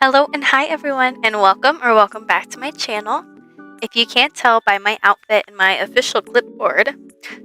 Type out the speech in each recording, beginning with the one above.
Hello and hi everyone and welcome back to my channel. If you can't tell by my outfit and my official clipboard,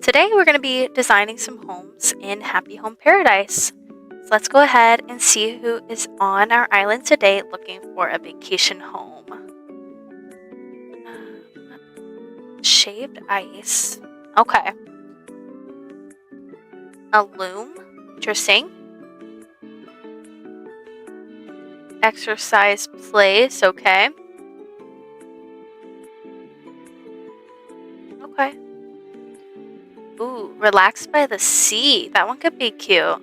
today we're going to be designing some homes in Happy Home Paradise. So let's go ahead and see who is on our island today looking for a vacation home. Shaved ice. Okay. A loom. Interesting. Exercise place. Okay. Okay. Ooh, relax by the sea. That one could be cute.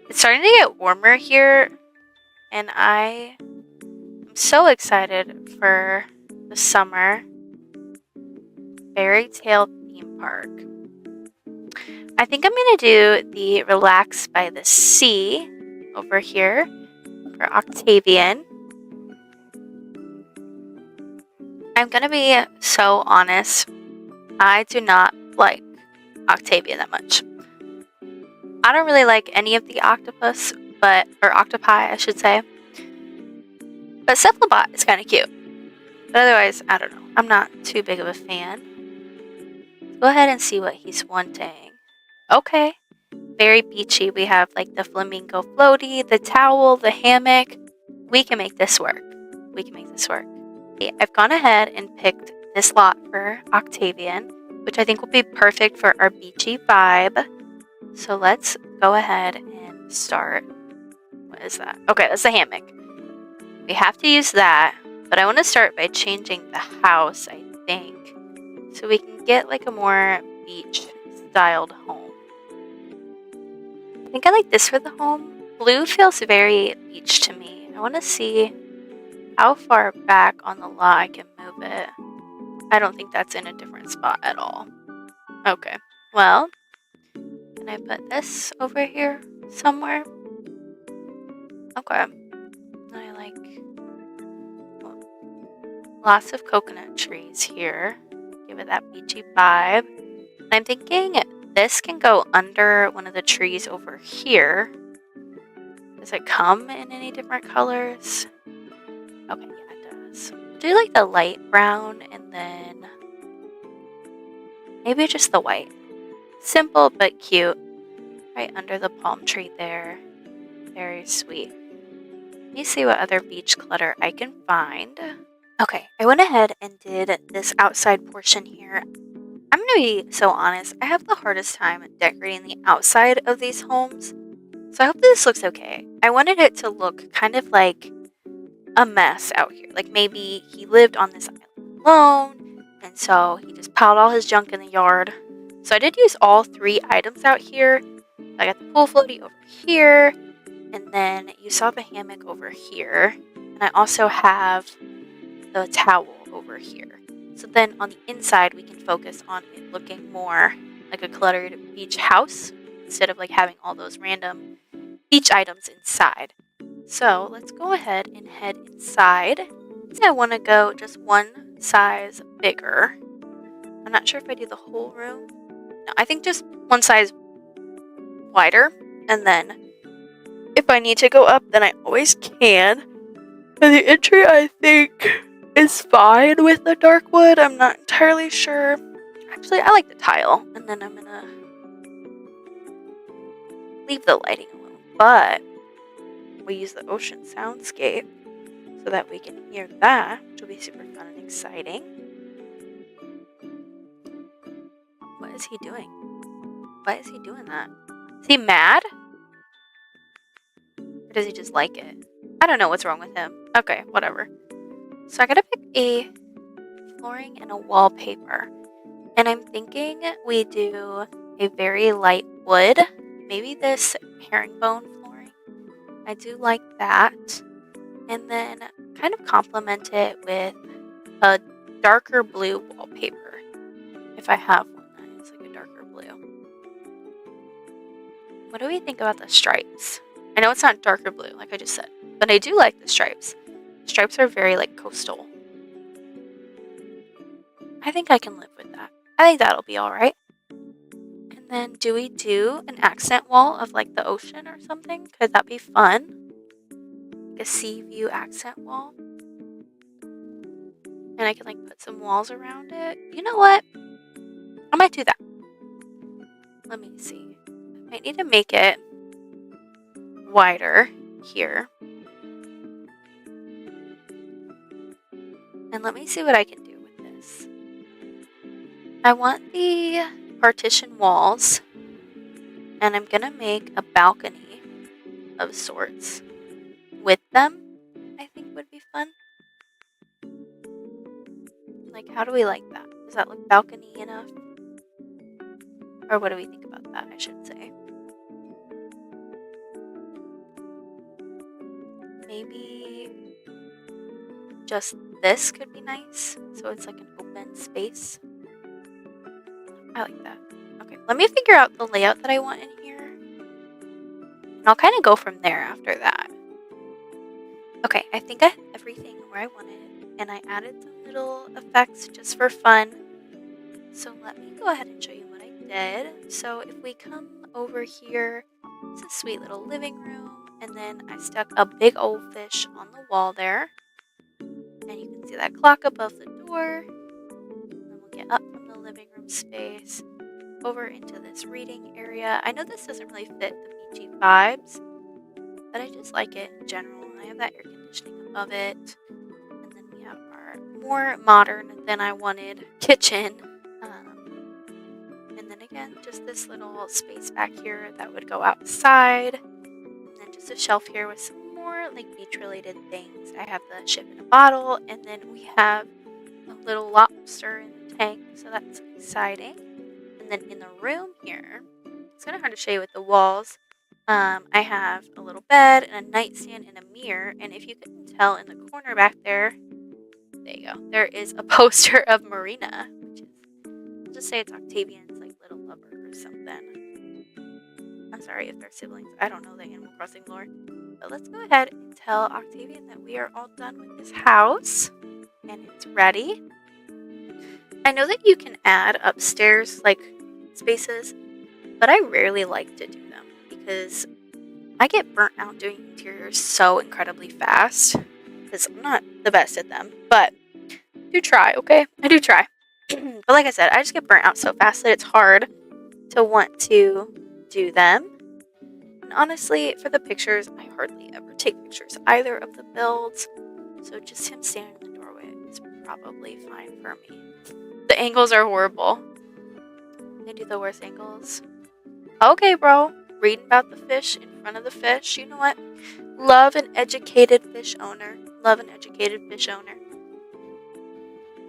It's starting to get warmer here, and I am so excited for the summer. Fairy Tale Theme Park. I think I'm going to do the Relax by the Sea over here for Octavian. I'm going to be so honest. I do not like Octavian that much. I don't really like any of the octopus, or octopi, I should say. But Cephalobot is kind of cute. But otherwise, I don't know. I'm not too big of a fan. Let's go ahead and see what he's wanting. Okay. Very beachy. We have like the flamingo floaty, the towel, the hammock. We can make this work. Okay, I've gone ahead and picked this lot for Octavian, which I think will be perfect for our beachy vibe. So let's go ahead and start. What is that? Okay, that's the hammock. We have to use that, but I want to start by changing the house, I think, so we can get like a more beach-styled home. I think I like this for the home. Blue feels very beach to me. I want to see how far back on the lot I can move it. I don't think that's in a different spot at all. Okay, well, can I put this over here somewhere? Okay. I like lots of coconut trees here. Give it that beachy vibe. And I'm thinking this can go under one of the trees over here. Does it come in any different colors? Okay, yeah, it does. Do like the light brown and then maybe just the white. Simple but cute. Right under the palm tree there. Very sweet. Let me see what other beach clutter I can find. Okay, I went ahead and did this outside portion here. I'm gonna be so honest, I have the hardest time decorating the outside of these homes, so I hope this looks okay. I wanted it to look kind of like a mess out here. Like maybe he lived on this island alone, and so he just piled all his junk in the yard. So I did use all 3 items out here. I got the pool floaty over here, and then you saw the hammock over here, and I also have the towel over here. So then on the inside, we can focus on it looking more like a cluttered beach house instead of like having all those random beach items inside. So let's go ahead and head inside. I want to go just one size bigger. I'm not sure if I do the whole room. No, I think just one size wider. And then if I need to go up, then I always can. And the entry, I think, is fine with the dark wood. I'm not entirely sure. Actually, I like the tile. And then I'm gonna leave the lighting alone. But we use the ocean soundscape so that we can hear that, which will be super fun and exciting. What is he doing? Why is he doing that? Is he mad? Or does he just like it? I don't know what's wrong with him. Okay, whatever. So I gotta pick a flooring and a wallpaper. And I'm thinking we do a very light wood. Maybe this herringbone flooring. I do like that. And then kind of complement it with a darker blue wallpaper. If I have one that is like a darker blue. What do we think about the stripes? I know it's not darker blue, like I just said. But I do like the stripes. Stripes are very like coastal. I think I can live with that. I think that'll be alright. And then do we do an accent wall of like the ocean or something? Could that be fun? like a sea view accent wall. And I can like put some walls around it. You know what? I might do that. Let me see. I might need to make it wider here. And let me see what I can do with this. I want the partition walls, and I'm gonna make a balcony of sorts with them. I think would be fun. Like, how do we like that? Does that look balcony enough? Or what do we think about that, I should say? Maybe just this could be nice. So it's like an open space. I like that. Okay, let me figure out the layout that I want in here. And I'll kind of go from there after that. Okay, I think I have everything where I wanted it. And I added some little effects just for fun. So let me go ahead and show you what I did. So if we come over here, it's a sweet little living room. And then I stuck a big old fish on the wall there. And you can see that clock above the door. And then we'll get up from the living room space over into this reading area. I know this doesn't really fit the beachy vibes, but I just like it in general. I have that air conditioning above it. And then we have our more modern than I wanted kitchen. And then again, just this little space back here that would go outside. And then just a shelf here with some more like beach related things. I have the ship in a bottle, and then we have a little lobster in the tank, so that's exciting. And then in the room here, it's kind of hard to show you with the walls. I have a little bed and a nightstand and a mirror, and if you couldn't tell in the corner back there you go. There is a poster of Marina, which is, I'll just say it's Octavian's like little lover or something. I'm sorry if they're siblings. I don't know the Animal Crossing lore. But let's go ahead and tell Octavian that we are all done with this house and it's ready. I know that you can add upstairs like spaces, but I rarely like to do them because I get burnt out doing interiors so incredibly fast because I'm not the best at them, but I do try, okay? I do try. But like I said, I just get burnt out so fast that it's hard to want to do them. And honestly, for the pictures, I hardly ever take pictures either of the builds, so just him standing in the doorway is probably fine for me. The angles are horrible. They do the worst angles. Okay, bro. Reading about the fish in front of the fish. You know what? Love an educated fish owner. Love an educated fish owner.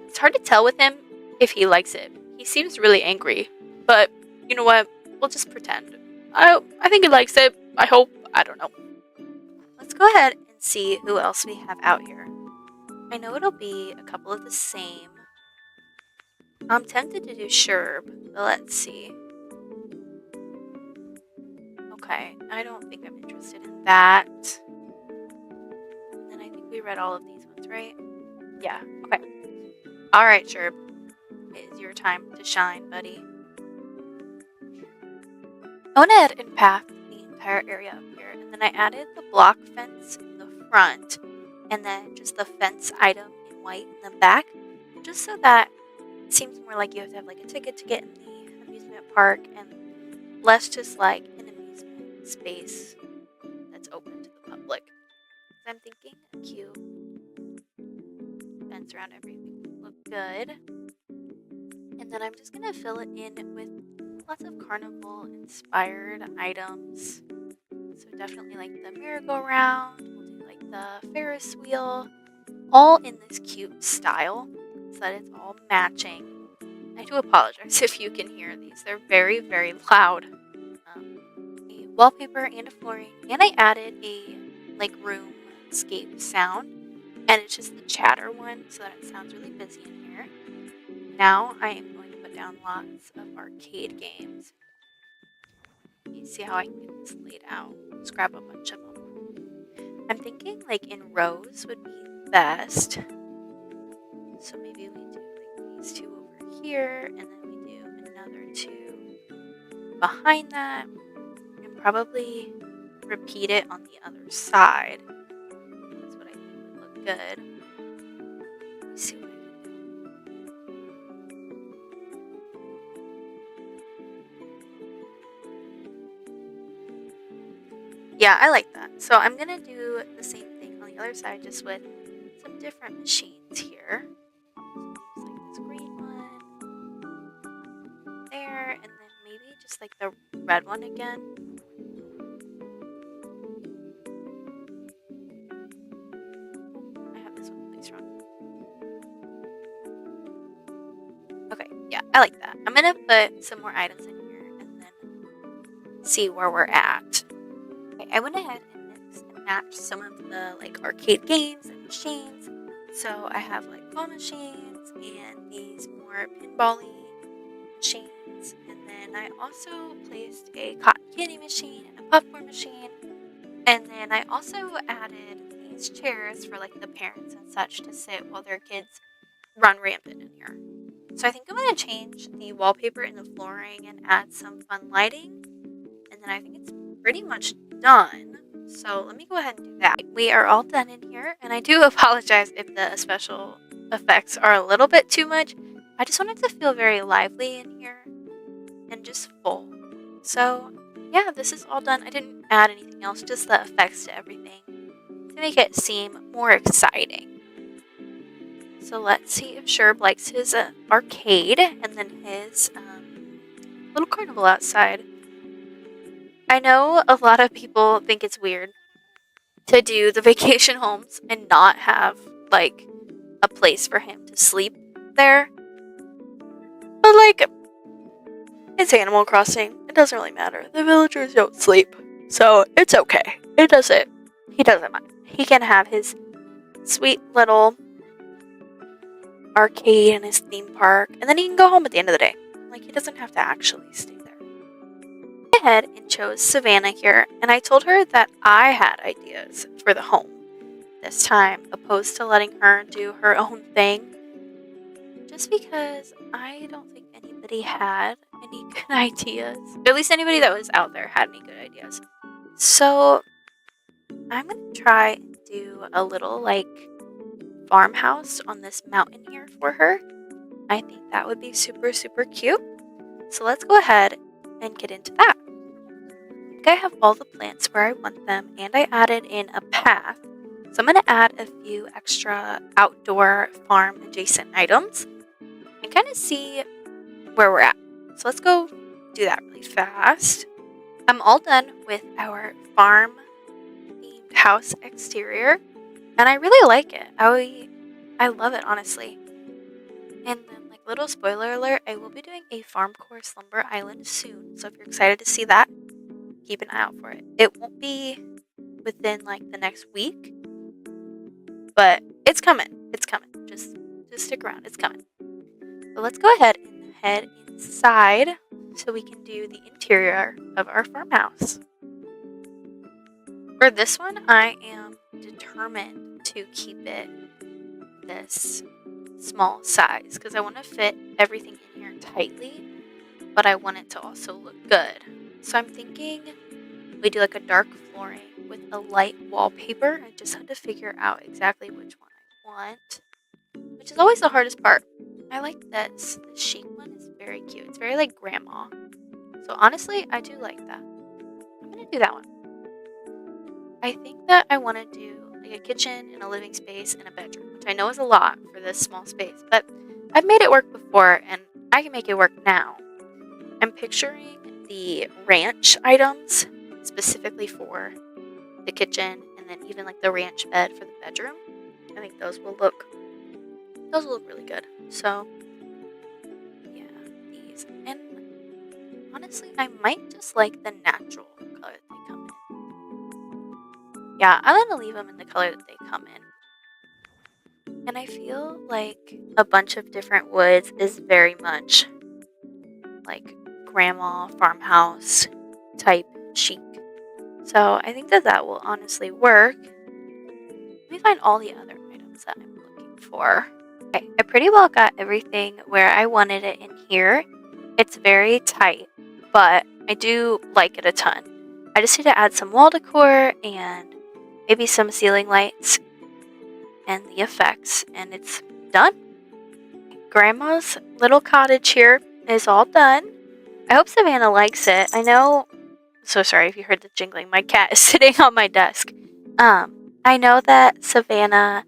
It's hard to tell with him if he likes it. He seems really angry. But, you know what? We'll just pretend. I think he likes it. I hope. I don't know. Let's go ahead and see who else we have out here. I know it'll be a couple of the same. I'm tempted to do Sherb, but let's see. Okay, I don't think I'm interested in that. And then I think we read all of these ones, right? Yeah, okay. Alright, Sherb. It is your time to shine, buddy. I want to add and path the entire area up here, and then I added the block fence in the front, and then just the fence item in white in the back, just so that it seems more like you have to have like a ticket to get in the amusement park, and less just like an amusement space that's open to the public. I'm thinking a cute fence around everything would look good. And then I'm just going to fill it in with lots of carnival inspired items. So definitely like the merry-go-round, we'll do like the Ferris wheel, all in this cute style so that it's all matching. I do apologize if you can hear these. They're very, very loud. A wallpaper and a flooring, and I added a like roomscape sound, and it's just the chatter one so that it sounds really busy in here. Now I am going to put down lots of arcade games. You see how I can get this laid out. Just grab a bunch of them. I'm thinking like in rows would be best. So maybe we do like these two over here, and then we do another two behind that, and probably repeat it on the other side. good. Let me see what I can do. Yeah, I like that. So I'm gonna do the same thing on the other side, just with some different machines here. So use like this green one there, and then maybe just like the red one again. I have this one placed wrong. Okay, yeah, I like that. I'm gonna put some more items in here and then see where we're at. Okay, I went ahead and mixed and matched some of the like arcade games and machines. So I have like claw machines and these more pinball-y machines. And then I also placed a cotton candy machine and a popcorn machine. And then I also added these chairs for like the parents and such to sit while their kids run rampant in here. So I think I'm going to change the wallpaper and the flooring and add some fun lighting. And then I think it's pretty much done. So let me go ahead and do that. We are all done in here. And I do apologize if the special effects are a little bit too much. I just wanted to feel very lively in here and just full. So yeah, this is all done. I didn't add anything else, just the effects to everything to make it seem more exciting. So let's see if Sherb likes his arcade and then his little carnival outside. I know a lot of people think it's weird to do the vacation homes and not have like a place for him to sleep there. But like, it's Animal Crossing. It doesn't really matter. The villagers don't sleep. So it's okay. He doesn't mind. He can have his sweet little arcade and his theme park, and then he can go home at the end of the day. Like, he doesn't have to actually stay there. I went ahead and chose Savannah here, and I told her that I had ideas for the home this time, opposed to letting her do her own thing, just because I don't think anybody had any good ideas. Or at least anybody that was out there had any good ideas. So I'm going to try and do a little, like, farmhouse on this mountain here for her. I think that would be super, super cute. So let's go ahead and get into that. I think I have all the plants where I want them, and I added in a path. So I'm going to add a few extra outdoor farm adjacent items and kind of see where we're at. So let's go do that really fast. I'm all done with our farm themed house exterior, and I really like it. I love it, honestly. And then, like, little spoiler alert, I will be doing a FarmCore Slumber Island soon. So if you're excited to see that, keep an eye out for it. It won't be within like the next week, but it's coming. It's coming. Just stick around. It's coming. But let's go ahead and head inside so we can do the interior of our farmhouse. For this one, I am determined to keep it this small size because I want to fit everything in here tightly, but I want it to also look good. So I'm thinking we do like a dark flooring with a light wallpaper. I just had to figure out exactly which one I want, which is always the hardest part. I like this. The chic one is very cute. It's very like grandma. So honestly, I do like that. I'm going to do that one. I think that I want to do like a kitchen and a living space and a bedroom, which I know is a lot for this small space, but I've made it work before and I can make it work now. I'm picturing the ranch items specifically for the kitchen and then even like the ranch bed for the bedroom. I think those will look really good. So yeah, these. And honestly, I might just like the natural color that they come in. Yeah, I'm going to leave them in the color that they come in. And I feel like a bunch of different woods is very much like grandma farmhouse type chic. So I think that will honestly work. Let me find all the other items that I'm looking for. Okay, I pretty well got everything where I wanted it in here. It's very tight, but I do like it a ton. I just need to add some wall decor and maybe some ceiling lights. and the effects, and it's done. Grandma's little cottage here is all done. I hope Savannah likes it. I know, so sorry if you heard the jingling. My cat is sitting on my desk. I know that Savannah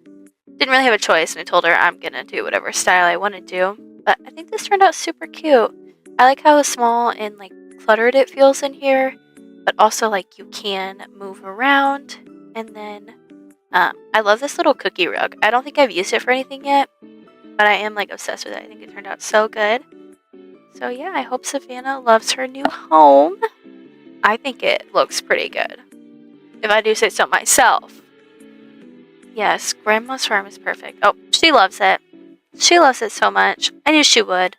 didn't really have a choice, and I told her I'm gonna do whatever style I want to do. But I think this turned out super cute. I like how small and like cluttered it feels in here, but also like you can move around. And then I love this little cookie rug. I don't think I've used it for anything yet, but I am like obsessed with it. I think it turned out so good. So yeah, I hope Savannah loves her new home. I think it looks pretty good, if I do say so myself. Yes, Grandma's farm is perfect. Oh, she loves it. She loves it so much. I knew she would.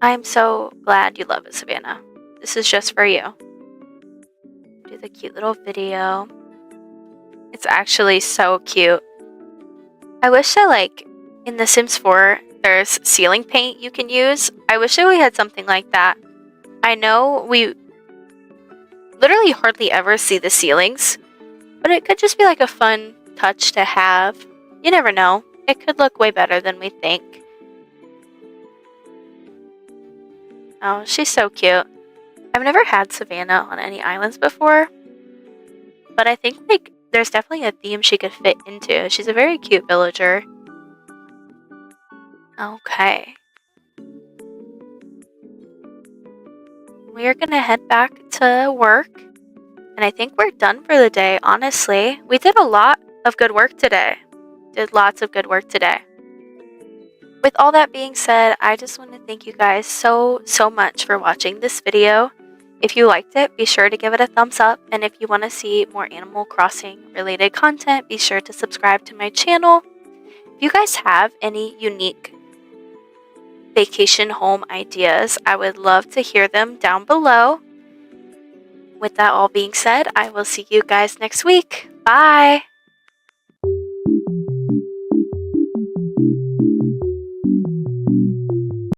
I am so glad you love it, Savannah. This is just for you. Do the cute little video. It's actually so cute. I wish that, like, in The Sims 4, there's ceiling paint you can use. I wish that we had something like that. I know we literally hardly ever see the ceilings, but it could just be like a fun touch to have. You never know. It could look way better than we think. Oh, she's so cute. I've never had Savannah on any islands before, but I think like there's definitely a theme she could fit into. She's a very cute villager. Okay. We are gonna head back to work, and I think we're done for the day, honestly. We did a lot of good work today. Did lots of good work today. With all that being said, I just want to thank you guys so much for watching this video. If you liked it, be sure to give it a thumbs up, and if you want to see more Animal Crossing related content, be sure to subscribe to my channel. If you guys have any unique vacation home ideas, I would love to hear them down below. With that all being said, I will see you guys next week. Bye!